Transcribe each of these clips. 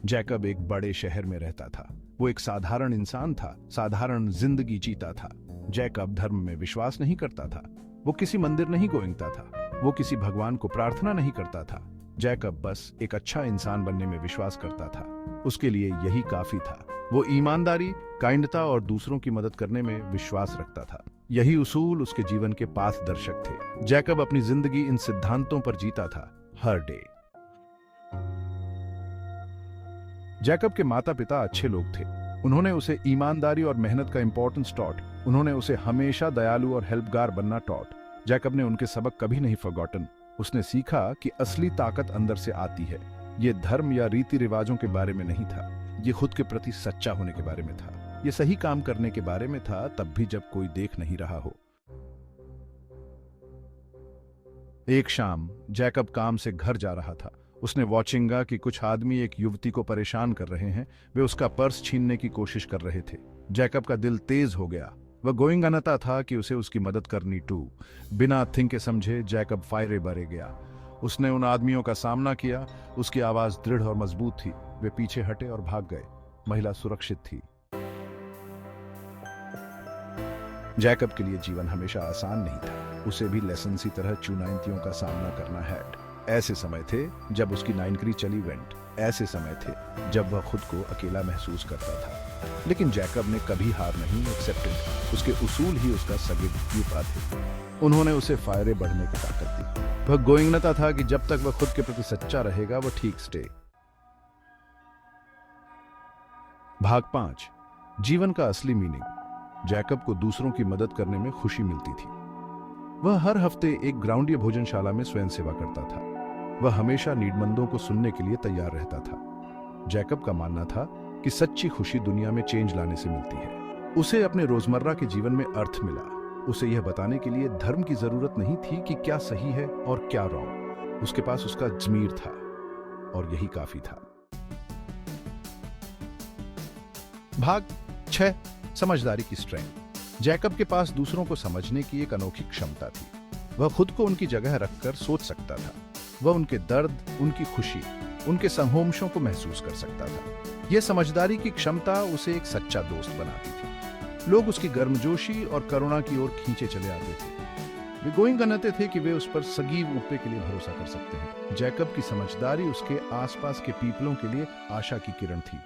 Jacob एक बड़े शहर में रहता था। वो एक साधारण इंसान था, साधारण जिंदगी जीता था। जैकब धर्म में विश्वास नहीं करता था। वो किसी मंदिर नहीं गोइंगता था। वो किसी भगवान को प्रार्थना नहीं करता था। जैकब बस एक अच्छा इंसान बनने में विश्वास करता था। उसके लिए यही काफी था। वो ईमानदारी, काइंडता और दूसरों की मदद करने में विश्वास रखता था। यही उसूल उसके जीवन के पाथदर्शक थे। जैकब अपनी जिंदगी इन सिद्धांतों पर जीता था, हर डे। जैकब के माता पिता अच्छे लोग थे। उन्होंने उसे ईमानदारी और मेहनत का इंपॉर्टेंस टॉट। उन्होंने उसे हमेशा दयालु और हेल्पगार बनना टॉट। जैकब ने उनके सबक कभी नहीं फॉरगॉटन। उसने सीखा कि असली ताकत अंदर से आती है। ये धर्म या रीति रिवाजों के बारे में नहीं था। ये खुद के प्रति सच्चा होने के बारे में था। ये सही काम करने के बारे में था, तब भी जब कोई देख नहीं रहा हो। एक शाम जैकब काम से घर जा रहा था। उसने वॉचिंगा कि कुछ आदमी एक युवती को परेशान कर रहे हैं। वे उसका पर्स छीनने की कोशिश कर रहे थे। जैकब का दिल तेज हो गया। वह गोइंग अनता था कि उसे उसकी मदद करनी टू। बिना थिंक के समझे जैकब फायरे भरे गया। उसने उन आदमियों का सामना किया। उसकी आवाज दृढ़ और मजबूत थी। वे पीछे हटे और भाग गए। महिला सुरक्षित थी। जैकब के लिए जीवन हमेशा आसान नहीं था। उसे भी लेसन सी तरह चुनौतियों का सामना करना है। ऐसे समय थे जब उसकी नाइनकरी चली वेंट। ऐसे समय थे जब वह खुद को अकेला महसूस करता था। लेकिन जैकब ने कभी हार नहीं एक्सेप्टेड। उसके उसूल ही उसका सगिता थे। उन्होंने उसे फायरे बढ़ने की ताकत दी। वह गोइंगनता था कि जब तक वह खुद के प्रति सच्चा रहेगा वह ठीक स्टे। भाग 5, जीवन का असली मीनिंग। जैकब को दूसरों की मदद करने में खुशी मिलती थी। वह हर हफ्ते एक ग्राउंडीय भोजनशाला में स्वयं सेवा करता था। वह हमेशा नीडमंदों को सुनने के लिए तैयार रहता था। जैकब का मानना था कि सच्ची खुशी दुनिया में चेंज लाने से मिलती है। उसे अपने रोजमर्रा के जीवन में अर्थ मिला। उसे यह बताने के लिए धर्म की जरूरत नहीं थी कि क्या सही है और क्या रॉन्ग। उसके पास उसका ज़मीर था और यही काफी था। भाग 6, समझदारी की स्ट्रेंथ। जैकब के पास दूसरों को समझने की एक अनोखी क्षमता थी। वह खुद को उनकी जगह रखकर सोच सकता था। वह उनके दर्द, उनकी खुशी, उनके संघर्षों को महसूस कर सकता था। यह समझदारी की क्षमता उसे एक सच्चा दोस्त बनाती थी। लोग उसकी गर्मजोशी और करुणा की ओर खींचे चले आते थे। वे गोइंग गनते थे कि वे उस पर सगीव ऊपे के लिए भरोसा कर सकते हैं। जैकब की समझदारी उसके आसपास के पीपलों के लिए आशा की किरण थी।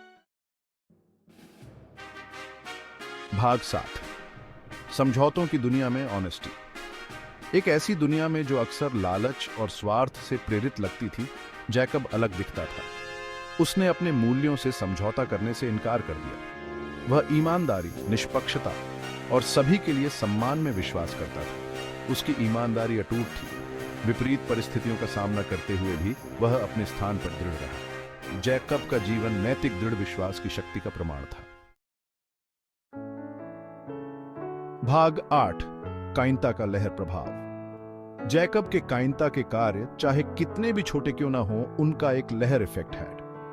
भाग 7, समझौतों की दुनिया में ऑनेस्टी। एक ऐसी दुनिया में जो अक्सर लालच और स्वार्थ से प्रेरित लगती थी, जैकब अलग दिखता था। उसने अपने मूल्यों से समझौता करने से इनकार कर दिया। वह ईमानदारी, निष्पक्षता और सभी के लिए सम्मान में विश्वास करता था। उसकी ईमानदारी अटूट थी। विपरीत परिस्थितियों का सामना करते हुए भी वह अपने स्थान पर दृढ़ रहा। जैकब का जीवन नैतिक दृढ़ विश्वास की शक्ति का प्रमाण था। भाग 8, काइंता का लहर प्रभाव। जैकब के काइंता के कार्य चाहे कितने भी छोटे क्यों ना हो, उनका एक लहर इफेक्ट है।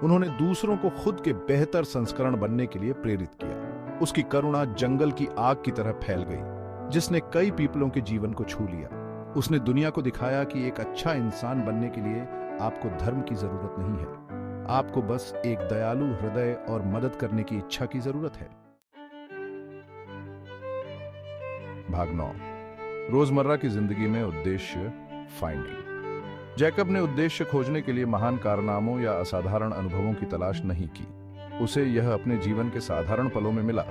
उन्होंने दूसरों को खुद के बेहतर संस्करण बनने के लिए प्रेरित किया। उसकी करुणा जंगल की आग की तरह फैल गई, जिसने कई पीपलों के जीवन को छू लिया। उसने दुनिया को दिखाया कि एक अच्छा इंसान बनने के लिए आपको धर्म की जरूरत नहीं है। आपको बस एक दयालु हृदय और मदद करने की इच्छा की जरूरत है। भाग 9, रोजमर्रा की जिंदगी में उद्देश्य फाइंडिंग। जैकब ने उद्देश्य खोजने के लिए महान कारनामों या असाधारण अनुभवों की तलाश नहीं की। उसे यह अपने जीवन के साधारण पलों में मिला।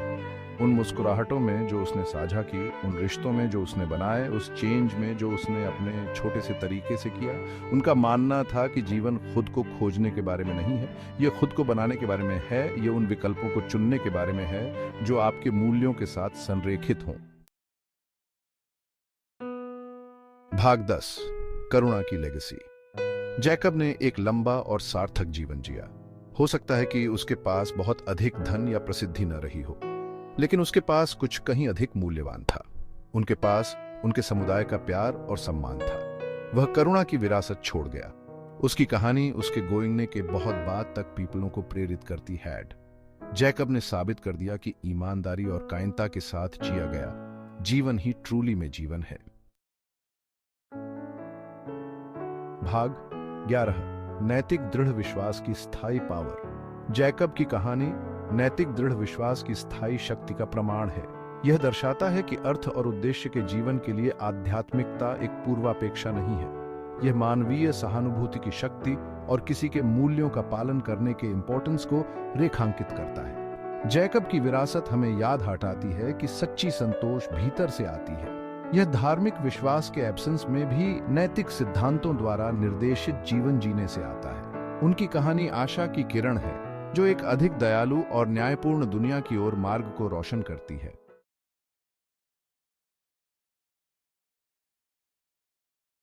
उन मुस्कुराहटों में जो उसने साझा की, उन रिश्तों में जो उसने बनाए, उस चेंज में जो उसने अपने छोटे से तरीके से किया। उनका मानना था कि जीवन खुद को खोजने के बारे में नहीं है, यह खुद को बनाने के बारे में है। यह उन विकल्पों को चुनने के बारे में है जो आपके मूल्यों के साथ संरेखित हों। भाग 10, करुणा की लेगेसी। जैकब ने एक लंबा और सार्थक जीवन जिया। हो सकता है कि उसके पास बहुत अधिक धन या प्रसिद्धि न रही हो, लेकिन उसके पास कुछ कहीं अधिक मूल्यवान था। उनके पास उनके समुदाय का प्यार और सम्मान था। वह करुणा की विरासत छोड़ गया। उसकी कहानी उसके गोइंगने के बहुत बाद तक पीपलों को प्रेरित करती है। जैकब ने साबित कर दिया कि ईमानदारी और कायरता के साथ जिया गया जीवन ही ट्रूली में जीवन है। भाग 11, नैतिक दृढ़ विश्वास की स्थायी पावर। जैकब की कहानी नैतिक दृढ़ विश्वास की स्थायी शक्ति का प्रमाण है। यह दर्शाता है कि अर्थ और उद्देश्य के जीवन के लिए आध्यात्मिकता एक पूर्वापेक्षा नहीं है। यह मानवीय सहानुभूति की शक्ति और किसी के मूल्यों का पालन करने के इंपॉर्टेंस को रेखांकित करता है। जैकब की विरासत हमें याद हटाती है कि सच्ची संतोष भीतर से आती है। यह धार्मिक विश्वास के एब्सेंस में भी नैतिक सिद्धांतों द्वारा निर्देशित जीवन जीने से आता है। उनकी कहानी आशा की किरण है जो एक अधिक दयालु और न्यायपूर्ण दुनिया की ओर मार्ग को रोशन करती है।